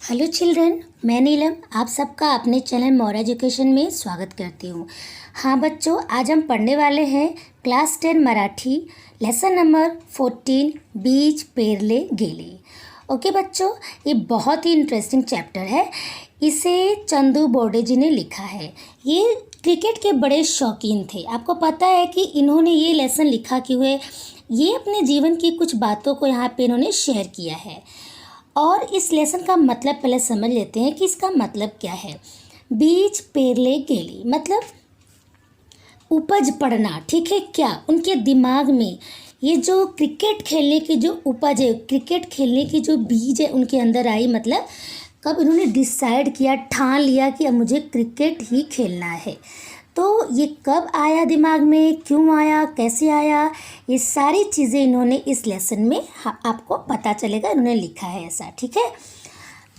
Hello children, मैं नीलम आप सबका अपने चैनल मोर एजुकेशन में स्वागत करती हूँ। हाँ बच्चों, आज हम पढ़ने वाले हैं क्लास 10 मराठी लेसन नंबर 14 बीज पेरले गेले। ओके बच्चों, ये बहुत ही इंटरेस्टिंग चैप्टर है। इसे चंदू बोर्डे जी ने लिखा है। ये क्रिकेट के बड़े शौकीन थे। आपको पता है कि इन्होंने ये लेसन लिखा क्यों है? ये अपने जीवन की कुछ बातों को यहाँ पे इन्होंने शेयर किया है। और इस लेसन का मतलब पहले समझ लेते हैं कि इसका मतलब क्या है। बीज पेरले गेली मतलब उपज पड़ना, ठीक है। क्या उनके दिमाग में ये जो क्रिकेट खेलने की जो उपज है, क्रिकेट खेलने की जो बीज है उनके अंदर आई, मतलब कब इन्होंने डिसाइड किया, ठान लिया कि अब मुझे क्रिकेट ही खेलना है। तो ये कब आया दिमाग में, क्यों आया, कैसे आया, ये सारी चीज़ें इन्होंने इस लेसन में आपको पता चलेगा, इन्होंने लिखा है ऐसा, ठीक है।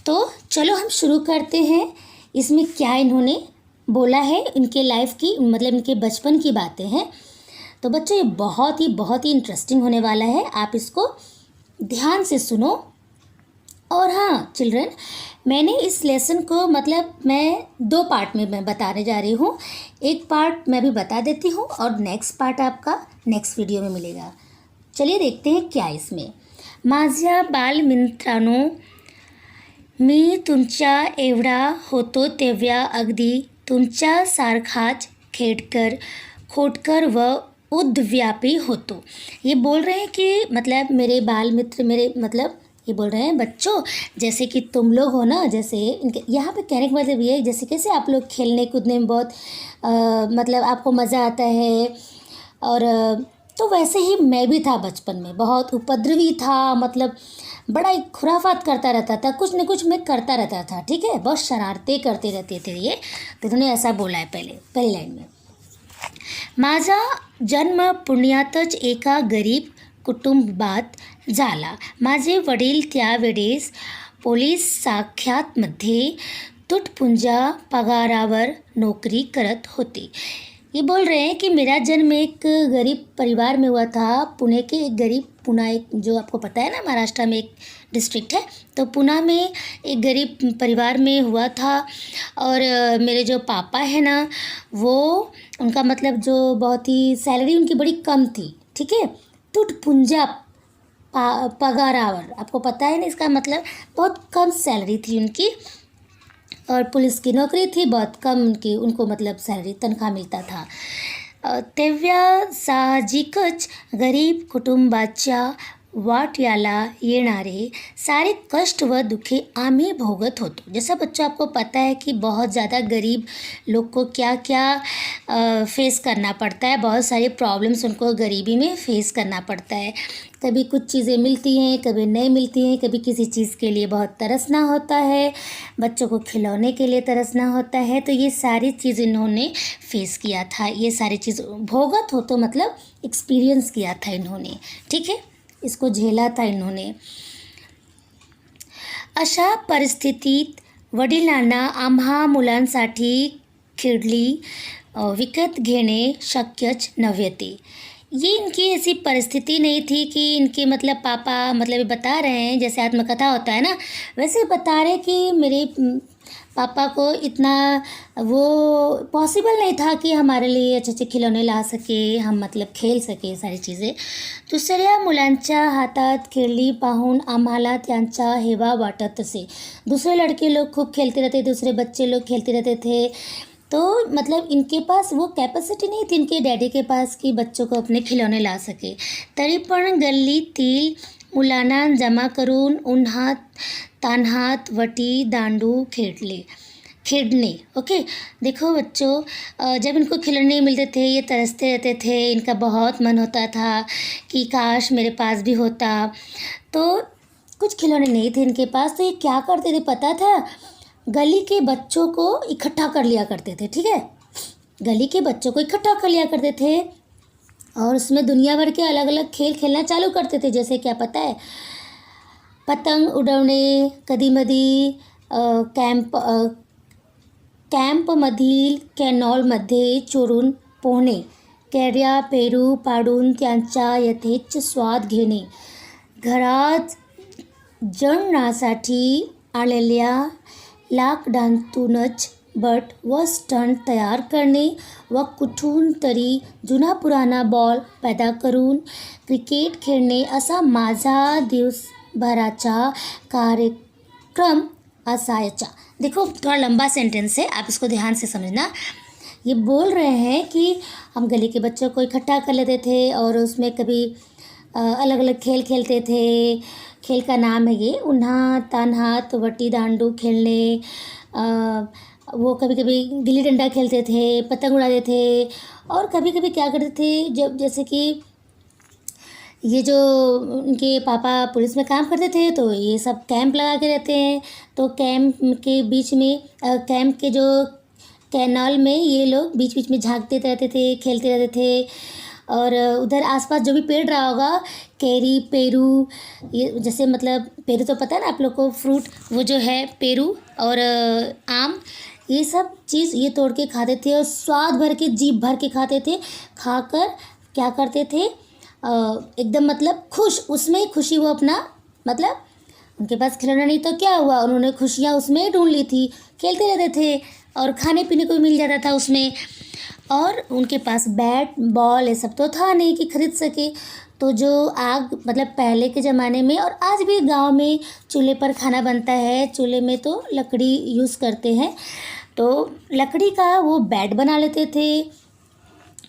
तो चलो हम शुरू करते हैं। इसमें क्या इन्होंने बोला है, इनके लाइफ की, मतलब इनके बचपन की बातें हैं। तो बच्चों, ये बहुत ही इंटरेस्टिंग होने वाला है। आप इसको ध्यान से सुनो। और हाँ चिल्ड्रन, मैंने इस लेसन को मतलब मैं 2 पार्ट में मैं बताने जा रही हूँ। एक पार्ट मैं भी बता देती हूँ और नेक्स्ट पार्ट आपका नेक्स्ट वीडियो में मिलेगा। चलिए देखते हैं क्या इसमें। माझ्या बालमित्रांनो, मी तुमच्या एवढा होतो तेव्हा अगदी तुमच्यासारखाच खेडकर खोटकर व उद्व्यापी होतो। ये बोल रहे हैं कि मतलब मेरे बाल मित्र, मेरे मतलब ये बोल रहे हैं बच्चों, जैसे कि तुम लोग हो ना, जैसे इनके यहाँ पे कहने का मतलब ये है, जैसे कैसे आप लोग खेलने कूदने में बहुत मतलब आपको मज़ा आता है। और तो वैसे ही मैं भी था बचपन में, बहुत उपद्रवी था, मतलब बड़ा ही खुराफात करता रहता था, कुछ न कुछ मैं करता रहता था, ठीक है। बहुत शरारतें करते रहते थे ये। तो उन्होंने ऐसा बोला है पहली लाइन में। माझा जन्म पुण्यातच एका गरीब कुटुंबात झाला। माझे वडील त्यावेळेस पोलीस शाखेमध्ये तुटपुंजा पगारावर नौकरी करत होते। ये बोल रहे हैं कि मेरा जन्म एक गरीब परिवार में हुआ था। पुणे के एक गरीब, पुणे एक जो आपको पता है ना, महाराष्ट्र में एक डिस्ट्रिक्ट है, तो पुणे में एक गरीब परिवार में हुआ था। और मेरे जो पापा है ना, वो उनका मतलब जो बहुत ही सैलरी उनकी बड़ी कम थी, ठीक है। तुटपुंजा पगारावर, आपको पता है ना इसका मतलब, बहुत कम सैलरी थी उनकी। और पुलिस की नौकरी थी, बहुत कम उनकी, उनको मतलब सैलरी, तनख्वाह मिलता था। तेव्हा साहजिकच गरीब कुटुंबाच्या वाट्याला येणारे सारे कष्ट व दुखे आम्ही भोगत होतो। जैसा बच्चों आपको पता है कि बहुत ज़्यादा गरीब लोग को क्या क्या फेस करना पड़ता है, बहुत सारी प्रॉब्लम्स उनको गरीबी में फेस करना पड़ता है। कभी कुछ चीज़ें मिलती हैं, कभी नहीं मिलती हैं, कभी किसी चीज़ के लिए बहुत तरसना होता है, बच्चों को खिलौने के लिए तरसना होता है। तो ये सारी चीज़ इन्होंने फेस किया था, ये सारी चीज़ भोगत हो तो मतलब एक्सपीरियंस किया था इन्होंने, ठीक है, इसको झेला था इन्होंने। अशा परिस्थितीत वडिलांना आम्हा मुलांसाठी खिळली विकत घेणे शक्यच नव्हते। ये इनकी ऐसी परिस्थिति नहीं थी कि इनके मतलब पापा, मतलब ये बता रहे हैं जैसे आत्मकथा होता है ना, वैसे बता रहे कि मेरे पापा को इतना वो पॉसिबल नहीं था कि हमारे लिए अच्छे अच्छे खिलौने ला सके, हम मतलब खेल सके सारी चीज़ें। दुसऱ्या मुलांच्या हातात खेळली पाहून आम्हाला त्यांचा हेवा वाटत असे। दूसरे लड़के लोग खूब खेलते रहते, दूसरे बच्चे लोग खेलते रहते थे, तो मतलब इनके पास वो कैपेसिटी नहीं थी इनके डैडी के पास कि बच्चों को अपने खिलौने ला सके। तरी पण गल्लीतील मुलांना जमा करून उन्हात तान्हात वटी दांडू खेळणे। ओके, देखो बच्चों, जब इनको खिलौने नहीं मिलते थे ये तरसते रहते थे, इनका बहुत मन होता था कि काश मेरे पास भी होता। तो कुछ खिलौने नहीं थे इनके पास, तो ये क्या करते थे पता था? गली के बच्चों को इकट्ठा कर लिया करते थे, ठीक है। गली के बच्चों को इकट्ठा कर लिया करते थे और उसमें दुनिया भर के अलग अलग खेल खेलना चालू करते थे। जैसे क्या पता है, पतंग उडवणे, कधीमधी कॅम्पमधील कॅनॉलमध्ये चोरून पोहणे, कैऱ्या पेरू पाडून त्यांचा यथेच्छ स्वाद घेणे, घरात जळणासाठी आलेल्या लाकडांतूनच बट व स्टंट तयार करणे व कुठून तरी जुना पुराणा बॉल पैदा करून क्रिकेट खेळणे असा माझा दिवसभराचा कार्यक्रम असायचा। देखो थोड़ा लंबा सेंटेंस है, आप इसको ध्यान से समझना। ये बोल रहे हैं कि हम गली के बच्चों को इकट्ठा कर लेते थे और उसमें कभी अलग अलग खेल खेलते थे। खेल का नाम है ये उन्हा तान्हा तो वट्टी दांडू खेलने। वो कभी कभी गिल्ली डंडा खेलते थे, पतंग उड़ाते थे और कभी कभी क्या करते थे, जब जैसे कि ये जो उनके पापा पुलिस में काम करते थे तो ये सब कैंप लगा के रहते हैं, तो कैंप के बीच में कैंप के जो कैनाल में ये लोग बीच बीच में झांकते रहते थे, खेलते रहते थे। और उधर आसपास जो भी पेड़ रहा होगा, कैरी, पेरू, ये जैसे मतलब पेरू तो पता है ना आप लोग को, फ्रूट वो जो है पेरू और आम, ये सब चीज़ ये तोड़ के खाते थे और स्वाद भर के जीभ भर के खाते थे। खाकर क्या करते थे, एकदम मतलब खुश, उसमें ही खुशी वो अपना मतलब उनके पास खिलौना नहीं तो क्या हुआ, उन्होंने खुशियाँ उसमें ही ढूंढ ली थी, खेलते रहते थे और खाने पीने को भी मिल जाता था उसमें। और उनके पास बैट बॉल ये सब तो था नहीं कि खरीद सके, तो जो आग मतलब पहले के ज़माने में और आज भी गांव में चूल्हे पर खाना बनता है, चूल्हे में तो लकड़ी यूज़ करते हैं, तो लकड़ी का वो बैट बना लेते थे।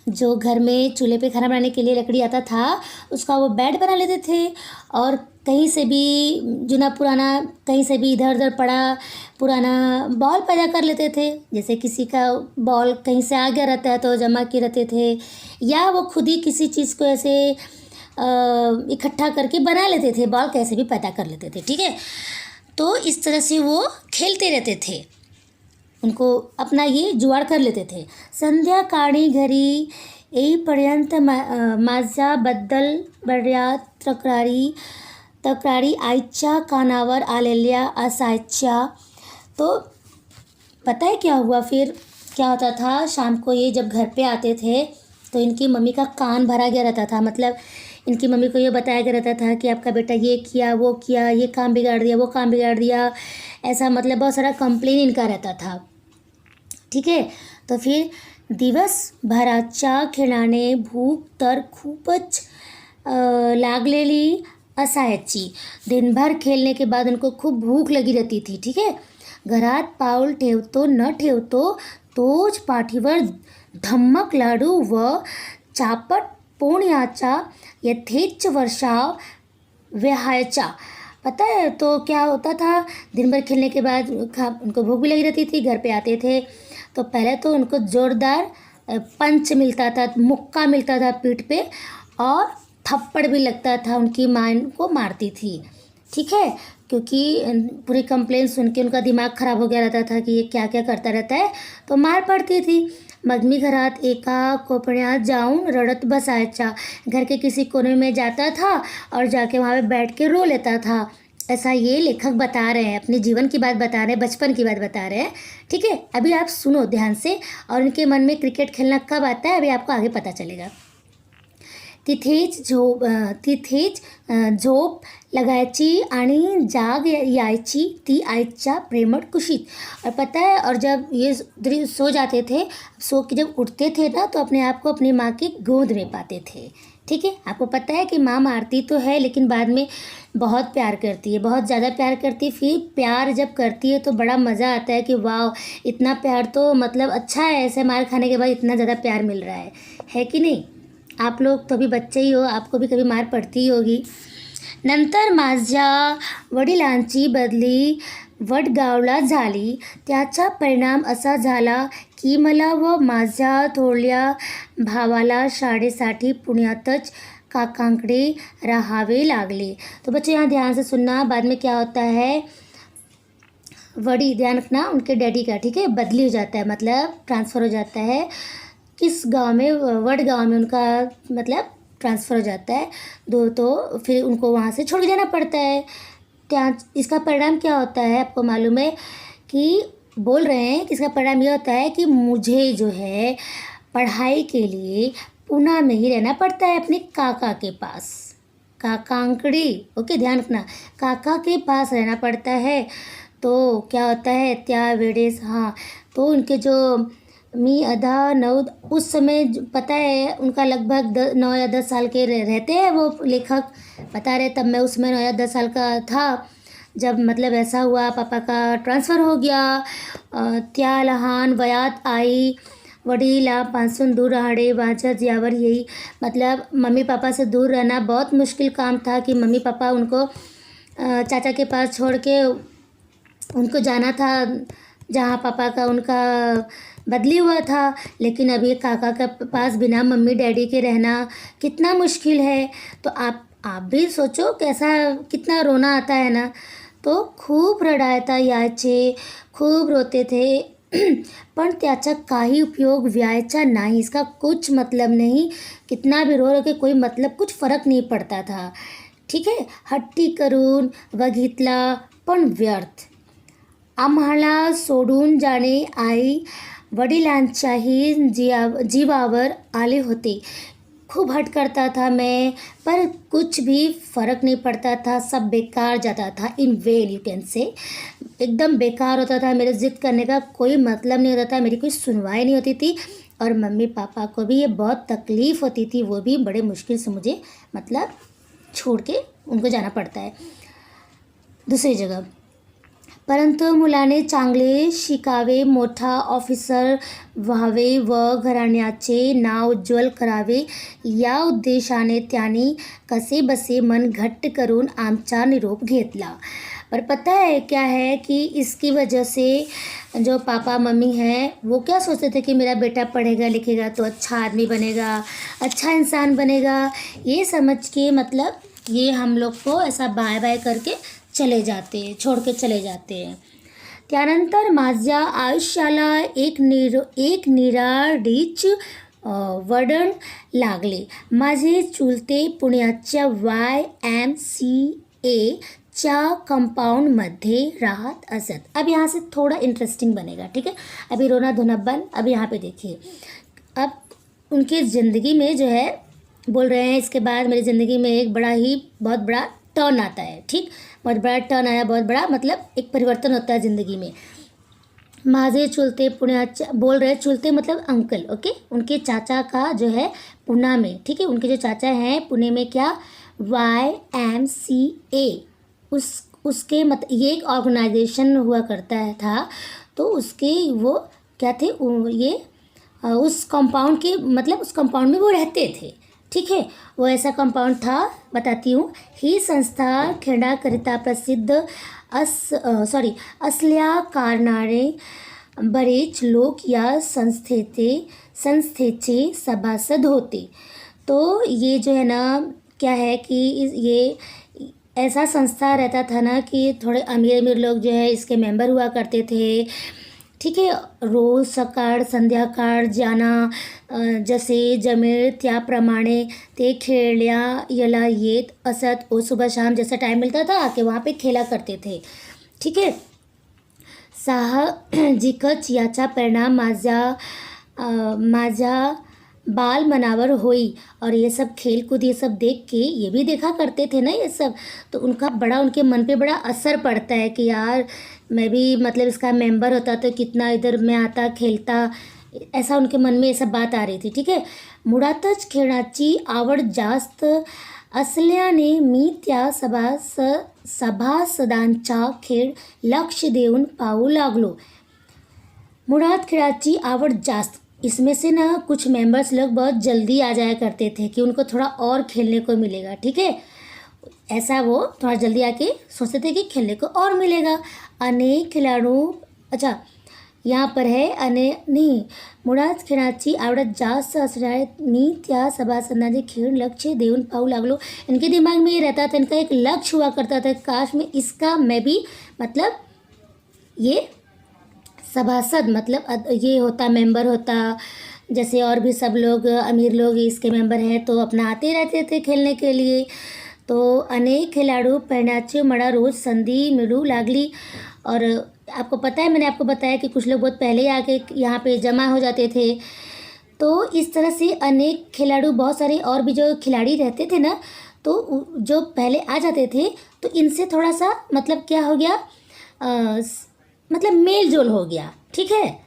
जो घर में चूल्हे पे खाना बनाने के लिए लकड़ी आता था उसका वो बैट बना लेते थे। और कहीं से भी जुना पुराना कहीं से भी इधर उधर पड़ा पुराना बॉल पैदा कर लेते थे, जैसे किसी का बॉल कहीं से आ गया रहता है तो जमा किए रहते थे, या वो खुद ही किसी चीज़ को ऐसे इकट्ठा करके बना लेते थे, बॉल कैसे भी पैदा कर लेते थे। ठीक है, तो इस तरह से वो खेलते रहते थे, उनको अपना ये जुगाड़ कर लेते थे। संध्याकाळी घरी येईपर्यंत माझ्याबद्दल बऱ्याच तक्रारी आईच्या कानावर आलेल्या असायच्या। तो पता है क्या हुआ फिर, क्या होता था, शाम को ये जब घर पे आते थे तो इनकी मम्मी का कान भरा गया रहता था, मतलब इनकी मम्मी को ये बताया गया रहता था कि आपका बेटा ये किया वो किया, ये काम बिगाड़ दिया वो काम बिगाड़ दिया, ऐसा मतलब बहुत सारा कंप्लेन इनका रहता था। ठीक है, तो फिर दिवसभराच्या खेळाने भूक तर खूपच लागलेली असायची। दिनभर खेलने के बाद उनको खूब भूक लगी रहती थी। ठीक है, घरात पाऊल ठेवतो न ठेवतो तोच पाठीवर धम्मक लाडू व चापट पोण्याचा यथेच्छ वर्षाव व्हायचा। पता है तो क्या होता था, दिन भर खेलने के बाद उनको भूख भी लगी रहती थी, घर पे आते थे तो पहले तो उनको ज़ोरदार पंच मिलता था, मुक्का मिलता था पीठ पे, और थप्पड़ भी लगता था, उनकी माँ को मारती थी। ठीक है, क्योंकि पूरी कंप्लेन सुन के उनका दिमाग ख़राब हो गया रहता था कि ये क्या क्या करता रहता है, तो मार पड़ती थी। मग मी घरात एका कोपऱ्यात जाऊन रडत बसायचा, घर के किसी कोने में जाता था और जाके वहाँ पे बैठ के रो लेता था। ऐसा ये लेखक बता रहे हैं, अपने जीवन की बात बता रहे हैं, बचपन की बात बता रहे हैं। ठीक है, अभी आप सुनो ध्यान से, और उनके मन में क्रिकेट खेलना कब आता है अभी आपको आगे पता चलेगा। तिथेच झोप लगायची आणि जाग यायची ती आईच्या प्रेमळ कुशीत। और पता है, और जब ये सो जाते थे, सो के जब उठते थे ना तो अपने आप को अपनी माँ की गोद में पाते थे। ठीक है, आपको पता है कि माँ मारती तो है लेकिन बाद में बहुत प्यार करती है, बहुत ज़्यादा प्यार करती है। फिर प्यार जब करती है तो बड़ा मज़ा आता है कि वाह इतना प्यार तो मतलब अच्छा है, ऐसे मार खाने के बाद इतना ज़्यादा प्यार मिल रहा है कि नहीं। आप लोग तो अभी बच्चे ही हो, आपको भी कभी मार पडती होगी। नंतर माझ्या वडिलांची बदली वडगावला झाली, त्याचा परिणाम असा झाला की मला व माझ्या थोरल्या भावाला शाळेसाठी पुण्यातच काकांकडे राहावे लागले। तो बच्चे यहाँ ध्यान से सुनना, बाद में क्या होता है, वडी ध्यान रखना उनके डैडी का, ठीक है, बदली हो जाता है, मतलब ट्रांसफ़र हो जाता है किस गांव में, वड गांव में उनका मतलब ट्रांसफ़र हो जाता है तो फिर उनको वहाँ से छोड़ के जाना पड़ता है। क्या इसका परिणाम क्या होता है आपको मालूम है, कि बोल रहे हैं कि इसका परिणाम ये होता है कि मुझे जो है पढ़ाई के लिए पूना में ही रहना पड़ता है अपने काका के पास, काकांकड़ी, ओके ध्यान रखना, काका के पास रहना पड़ता है। तो क्या होता है त्या वेडेस, हाँ, तो उनके जो मी अधा नौ उस समय पता है उनका लगभग 9 या 10 साल के रहते हैं वो लेखक बता रहे। तब मैं उसमें 9 या 10 साल का था जब मतलब ऐसा हुआ, पापा का ट्रांसफ़र हो गया। त्या लहान वयात आई वडिलांपासून दूर राहणे माझ्या जीवावर यही, मतलब मम्मी पापा से दूर रहना बहुत मुश्किल काम था कि मम्मी पापा उनको चाचा के पास छोड़ के उनको जाना था जहाँ पापा का उनका बदली हुआ था। लेकिन अभी काका के पास बिना मम्मी डैडी के रहना कितना मुश्किल है। तो आप भी सोचो कैसा कितना रोना आता है ना। तो खूप रडायता यायचे, खूप रोते थे पण त्याचा काही उपयोग व्हायचा नाही। इसका कुछ मतलब नहीं, कितना भी रो के कोई मतलब कुछ फरक नहीं पड़ता था। ठीक है, हट्टी करून बघितला पण व्यर्थ। आम्हाला सोडून जाणे आई वडिलांच्याही जीवावर आले होते। खूब हट करता था मैं, पर कुछ भी फ़र्क नहीं पड़ता था, सब बेकार जाता था। In well you can say, एकदम बेकार होता था। मेरे ज़िद करने का कोई मतलब नहीं होता था, मेरी कोई सुनवाई नहीं होती थी। और मम्मी पापा को भी ये बहुत तकलीफ़ होती थी, वो भी बड़े मुश्किल से मुझे मतलब छोड़ के उनको जाना पड़ता है दूसरी जगह। परंतु मुलाने चांगले शिकावे, मोठा ऑफिसर व्हावे व घराण्याचे नाव उज्ज्वल करावे या उद्देशाने त्यांनी कसेबसे मन घट्ट करून आमचा निरोप घेतला। पर पता है क्या है कि इसकी वजह से जो पापा मम्मी हैं वो क्या सोचते थे कि मेरा बेटा पढ़ेगा लिखेगा तो अच्छा आदमी बनेगा, अच्छा इंसान बनेगा, ये समझ के मतलब ये हम लोग को ऐसा बाय बाय करके चले जाते हैं, छोड़ के चले जाते हैं। त्यानंतर माझ्या आयुष्याला एक निराळीच वळण लागले। माझे चुलते पुण्याच्या YMCA च्या कंपाउंडमध्ये राहत असत। अब यहाँ से थोड़ा इंटरेस्टिंग बनेगा, ठीक है। अभी रोना धोना बंद, अब यहाँ पे देखिए। अब उनकी ज़िंदगी में जो है बोल रहे हैं, इसके बाद मेरी ज़िंदगी में एक बहुत बड़ा टर्न आता है, ठीक। बहुत बड़ा टर्न आया, बहुत बड़ा मतलब एक परिवर्तन होता है ज़िंदगी में। माझे चुलते पुण्याच्या, बोल रहे चुलते मतलब अंकल, ओके। उनके चाचा का जो है पुणे में, ठीक है, उनके जो चाचा हैं पुणे में क्या YMCA, उसके ये एक ऑर्गेनाइजेशन हुआ करता है था। तो उसके वो क्या थे ये उस कंपाउंड के मतलब उस कंपाउंड में वो रहते थे, ठीक है। वो ऐसा कंपाउंड था, बताती हूँ। ही संस्था खेळाकरिता प्रसिद्ध असल्या कारणाने बरेच लोक या संस्थेचे सभासद होते। तो ये जो है ना क्या है कि ये ऐसा संस्था रहता था ना कि थोड़े अमीर लोग जो है इसके मेंबर हुआ करते थे, ठीक है। रोज सकाळ संध्याकाळ जाना जसे जमेल त्याप्रमाणे ते खेळायला येत असत। और सुबह शाम जैसा टाइम मिलता था कि वहाँ पे खेला करते थे, ठीक है। साहजिकच याचा परिणाम माझ्या बाल मनावर हुई। और ये सब खेल कूद ये सब देख के ये भी देखा करते थे ना ये सब, तो उनके मन पे बड़ा असर पड़ता है कि यार मैं भी मतलब इसका मेंबर होता तो कितना इधर मैं आता खेलता, ऐसा उनके मन में ये सब बात आ रही थी, ठीक है। मुळातच खेळाची आवड जास्त असल्याने मी त्या सभासदांचा खेळ लक्ष देऊन पाहू लागलो। मुळात खेळाची आवड जास्त, इसमें से ना कुछ मेंबर्स लोग बहुत जल्दी आ जाया करते थे कि उनको थोड़ा और खेलने को मिलेगा, ठीक है। ऐसा वो थोड़ा जल्दी आके सोचते थे कि खेलने को और मिलेगा। अनेक खिलाड़ू, अच्छा यहाँ पर है नहीं, मुळात खेळाची आवड जास्त असल्याने मी त्या सभासदांचे खेळ लक्ष देऊन पाहू लागलो। इनके दिमाग में ये रहता था, इनका एक लक्ष्य हुआ करता था, काश मैं भी मतलब ये सभासद मतलब ये होता, मेंबर होता, जैसे और भी सब लोग अमीर लोग इसके मेंबर हैं तो अपना आते रहते थे खेलने के लिए। तो अनेक खिलाड़ू पहनाचे मला रोज संधि मिलू लागली। और आपको पता है मैंने आपको बताया कि कुछ लोग बहुत पहले ही आके यहाँ पे जमा हो जाते थे। तो इस तरह से अनेक खिलाड़ू, बहुत सारे और भी जो खिलाड़ी रहते थे ना, तो जो पहले आ जाते थे तो इनसे थोड़ा सा मतलब क्या हो गया, मतलब मेल जोल हो गया, ठीक है।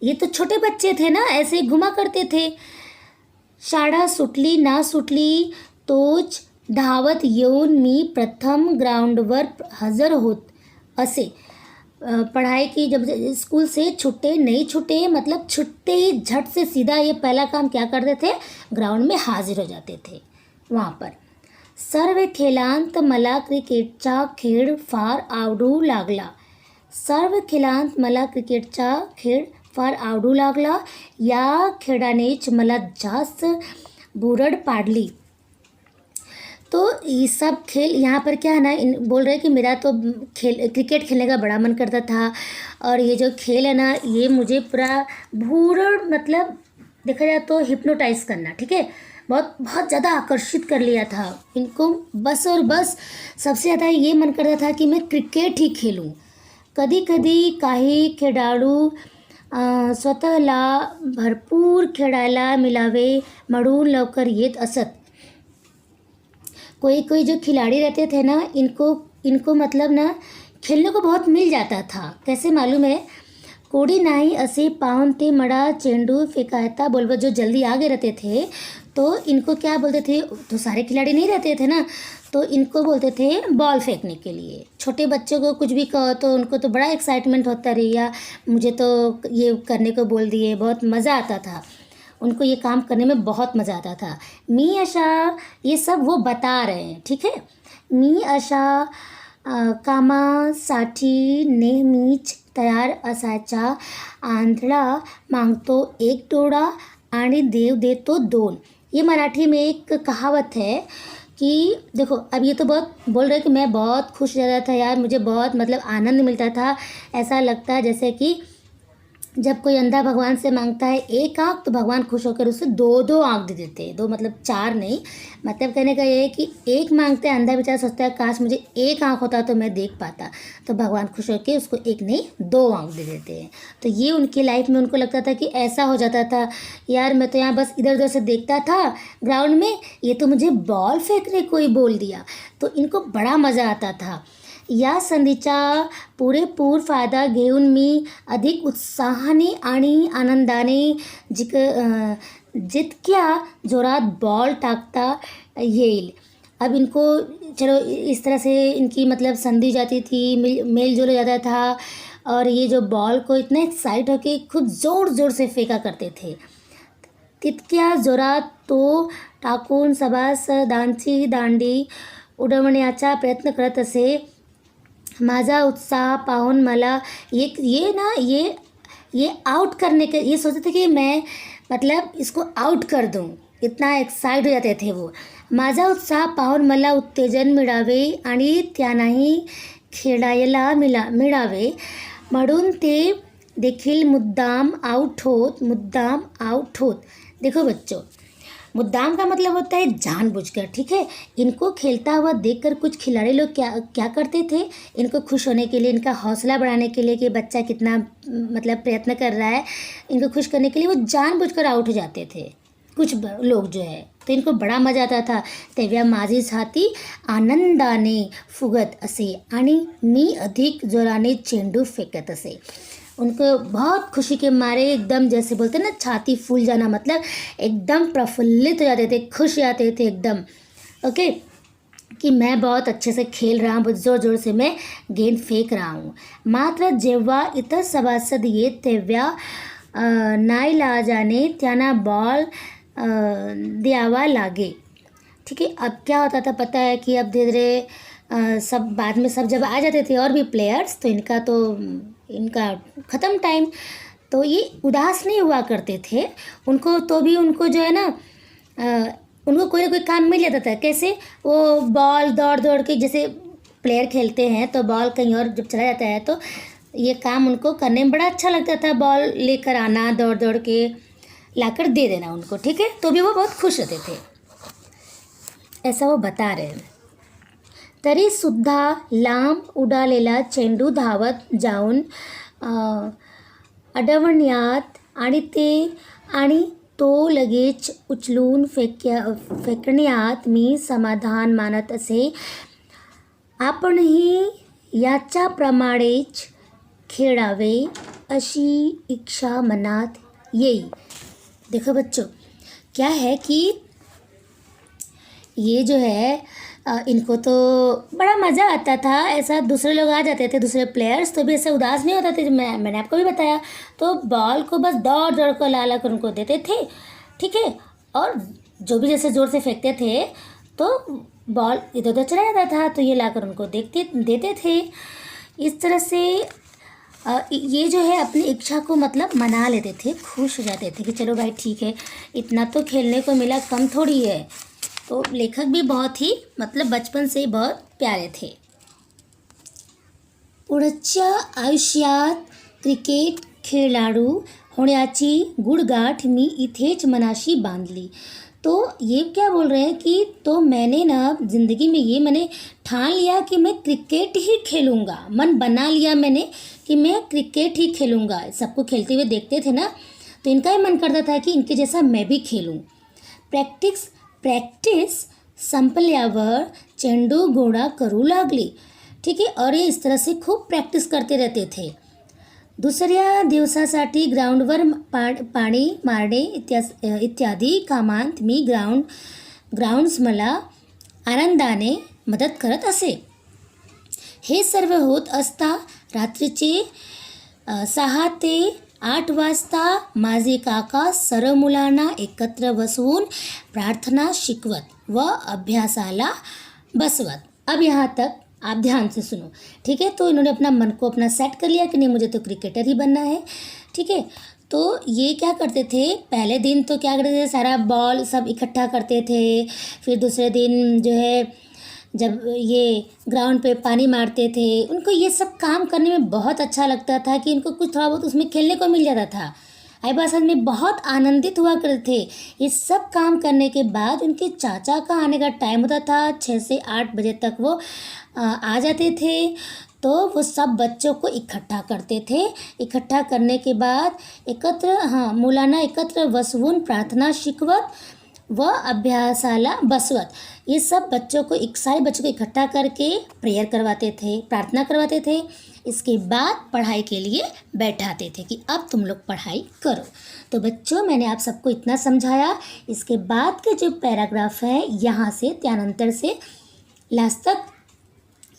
ये तो छोटे बच्चे थे ना, ऐसे ही घुमा करते थे। शाळा सुटली ना सुटली तोच धावत येऊन मी प्रथम ग्राउंडवर हजर होत असे। पढ़ाई की जब स्कूल से छुट्टे नहीं छुट्टे, मतलब छुट्टे ही झट से सीधा ये पहला काम क्या करते थे, ग्राउंड में हाजिर हो जाते थे वहाँ पर। सर्व खेलांत मला क्रिकेटचा खेळ फार आवडू लागला। सर्व खेळांत मला क्रिकेटचा खेळ फार आवडू लागला। या खेळानेच मला जास्त भुरळ पाडली। तो ये सब खेल यहाँ पर क्या है ना, बोल रहे हैं कि मेरा तो क्रिकेट खेलने का बड़ा मन करता था, और ये जो खेल है ना ये मुझे पूरा भूरण, मतलब देखा जाए तो हिप्नोटाइज करना, ठीक है, बहुत बहुत ज़्यादा आकर्षित कर लिया था इनको। बस और बस सबसे ज़्यादा ये मन करता था कि मैं क्रिकेट ही खेलूँ। कधी कधी काही खेळाडू स्वतःला भरपूर खेळायला मिळावे म्हणून लवकर येत असत। कोई कोई जो खिलाड़ी रहते थे ना, इनको मतलब ना खेलने को बहुत मिल जाता था। कैसे मालूम है, कोडी नाही असे पाहून ते मड़ा चेंडू फेंकायता बोलबो। जो जल्दी आगे रहते थे तो इनको क्या बोलते थे, तो सारे खिलाड़ी नहीं रहते थे ना, तो इनको बोलते थे बॉल फेंकने के लिए। छोटे बच्चों को कुछ भी कहो तो उनको तो बड़ा एक्साइटमेंट होता रही, या मुझे तो ये करने को बोल दिए, बहुत मज़ा आता था उनको, ये काम करने में बहुत मज़ा आता था। मी अशा, ये सब वो बता रहे हैं, ठीक है। मी अशा कामासाठी नेहमीच तयार असायचा। आंधळा मांगतो एक डोळा आणि देव देतो दोन। ये मराठी में एक कहावत है कि देखो, अब ये तो बहुत बोल रहे हैं कि मैं बहुत खुश रह रहा था यार, मुझे बहुत मतलब आनंद मिलता था। ऐसा लगता है जैसे कि जब कोई अंधा भगवान से मांगता है एक आँख, तो भगवान खुश होकर उसे दो दो आँख दे देते हैं। दो मतलब चार नहीं, मतलब कहने का ये है कि एक मांगते हैं, अंधा बेचारा सोचता है काश मुझे एक आँख होता तो मैं देख पाता, तो भगवान खुश होकर उसको एक नहीं दो आँख दे देते हैं। तो ये उनकी लाइफ में उनको लगता था कि ऐसा हो जाता था, यार मैं तो यहाँ बस इधर उधर से देखता था ग्राउंड में, ये तो मुझे बॉल फेंकने को ही बोल दिया। तो इनको बड़ा मज़ा आता था। या संधीचा पुरेपूर फायदा घेऊन मी अधिक उत्साहाने आणि आनंदाने जितक्या जोरात बॉल टाकता येईल। अब इनको चलो इस तरह से इनकी मतलब संधि जाती थी, मेल जोल हो जाता था, और ये जो बॉल को इतना एक्साइट होके खूब ज़ोर ज़ोर से फेंका करते थे। तितक्या जोरात तो टाकून सभासदांची दांडी उडवण्याचा प्रयत्न करत असे। माझा उत्साह पाहून मला ये आउट करने के, ये सोचते थे कि मैं मतलब इसको आउट कर दूं, इतना एक्साइट हो जाते थे वो। माझा उत्साह पाहून मला उत्तेजन मिळावे आणि त्यांनाही खेळायला मिळावे म्हणून ते देखील मुद्दाम आउट होत। देखो बच्चों, मुद्दाम का मतलब होता है जानबूझकर, ठीक है। इनको खेलता हुआ देखकर कुछ खिलाड़ी लोग क्या करते थे, इनको खुश होने के लिए, इनका हौसला बढ़ाने के लिए कि बच्चा कितना मतलब प्रयत्न कर रहा है, इनको खुश करने के लिए वो जानबूझकर आउट हो जाते थे कुछ लोग जो है। तो इनको बड़ा मजा आता था। तेव्हा माझी छाती आनंदाने फुगत असे आणि मी अधिक जोराने चेंडू फेकत असे। उनको बहुत खुशी के मारे एकदम, जैसे बोलते हैं ना छाती फूल जाना, मतलब एकदम प्रफुल्लित हो जाते थे, खुश हो जाते थे एकदम, ओके, कि मैं बहुत अच्छे से खेल रहा हूँ, बहुत ज़ोर ज़ोर से मैं गेंद फेंक रहा हूँ। मात्र जेव्हा इतर सभासद येत तेव्हा नाईलाजाने त्यांना बॉल द्यावा लागे, ठीक है। अब क्या होता था पता है कि अब धीरे धीरे सब बाद में सब जब आ जाते थे और भी प्लेयर्स, तो इनका ख़त्म टाइम, तो ये उदास नहीं हुआ करते थे। उनको तो भी उनको जो है ना उनको कोई ना कोई काम मिल जाता था। कैसे, वो बॉल दौड़ दौड़ के, जैसे प्लेयर खेलते हैं तो बॉल कहीं और जब चला जाता है तो ये काम उनको करने में बड़ा अच्छा लगता था। बॉल लेकर आना, दौड़ दौड़ के लाकर दे देना उनको, ठीक है, तो भी वो बहुत खुश होते थे, ऐसा वो बता रहे हैं। तरीसुद्धा लांब उडालेला चेंडू धावत जाऊन अडवण्यात आणि तो लगेच उचलून फेकण्यात मी समाधान मानत असे। आपणही याच्याप्रमाणेच खेळावे अशी इच्छा मनात येई। देखो बच्चों, क्या है कि ये जो है इनको तो बड़ा मज़ा आता था। ऐसा दूसरे लोग आ जाते थे, दूसरे प्लेयर्स, तो भी ऐसे उदास नहीं होते थे। मैंने आपको भी बताया, तो बॉल को बस दौड़ दौड़ कर ला कर उनको देते थे, ठीक है। और जो भी जैसे ज़ोर से फेंकते थे तो बॉल इधर उधर चला जाता था, तो ये लाकर उनको देते थे। इस तरह से ये जो है अपनी इच्छा को मतलब मना लेते थे, खुश हो जाते थे कि चलो भाई ठीक है, इतना तो खेलने को मिला, कम थोड़ी है। तो लेखक भी बहुत ही मतलब बचपन से ही बहुत प्यारे थे। पुढच्या आयुष्यात क्रिकेट खेळाडू होण्याची गुडगाठ मी इथेच मनाशी बांधली। तो ये क्या बोल रहे हैं कि तो मैंने ना ज़िंदगी में ये मैंने ठान लिया कि मैं क्रिकेट ही खेलूँगा, मन बना लिया मैंने कि मैं क्रिकेट ही खेलूँगा। सबको खेलते हुए देखते थे ना, तो इनका ही मन करता था कि इनके जैसा मैं भी खेलूँ। प्रॅक्टिस संपल्यावर चेंडू गोळा करू लागली, ठीक आहे। और ये इस तरह से खूप प्रॅक्टिस करते रहते थे। दुसऱ्या दिवसासाठी ग्राउंडवर पाणी मारणे इत्यादी कामांत मी ग्राउंड्स मला आनंदाने मदत करत असे। हे सर्व होत असता रात्रीचे 6 ते 8 वाजता माझे काका सर्व मुलांना एकत्र बसवून प्रार्थना शिकवत व अभ्यासाला बसवत। अब यहाँ तक आप ध्यान से सुनो, ठीक है। तो इन्होंने अपना मन को अपना सेट कर लिया कि नहीं, मुझे तो क्रिकेटर ही बनना है, ठीक है। तो ये क्या करते थे, पहले दिन तो क्या करते थे, सारा बॉल सब इकट्ठा करते थे। फिर दूसरे दिन जो है जब ये ग्राउंड पे पानी मारते थे, उनको ये सब काम करने में बहुत अच्छा लगता था कि इनको कुछ थोड़ा बहुत उसमें खेलने को मिल जाता था। आई बात समझ में, बहुत आनंदित हुआ करते थे। ये सब काम करने के बाद उनके चाचा का आने का टाइम होता था, 6 से 8 बजे तक वो आ जाते थे। तो वो सब बच्चों को इकट्ठा करते थे। इकट्ठा करने के बाद मुलांना एकत्र बसवून प्रार्थना शिकवत व अभ्यासाला बसवत, ये सब बच्चों को सारे बच्चों को इकट्ठा करके प्रेयर करवाते थे, प्रार्थना करवाते थे। इसके बाद पढ़ाई के लिए बैठाते थे कि अब तुम लोग पढ़ाई करो। तो बच्चों, मैंने आप सबको इतना समझाया। इसके बाद के जो पैराग्राफ है यहाँ से त्यानंतर से लास्ट तक,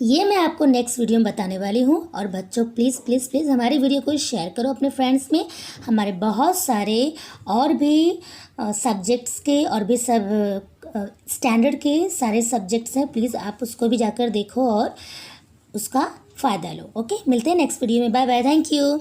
ये मैं आपको नेक्स्ट वीडियो में बताने वाली हूँ। और बच्चों प्लीज़ प्लीज़ प्लीज़ हमारी वीडियो को शेयर करो अपने फ्रेंड्स में। हमारे बहुत सारे और भी सब्जेक्ट्स के और भी सब स्टैंडर्ड के सारे सब्जेक्ट्स हैं, प्लीज़ आप उसको भी जाकर देखो और उसका फ़ायदा लो। ओके, मिलते हैं नेक्स्ट वीडियो में। Bye bye, thank you.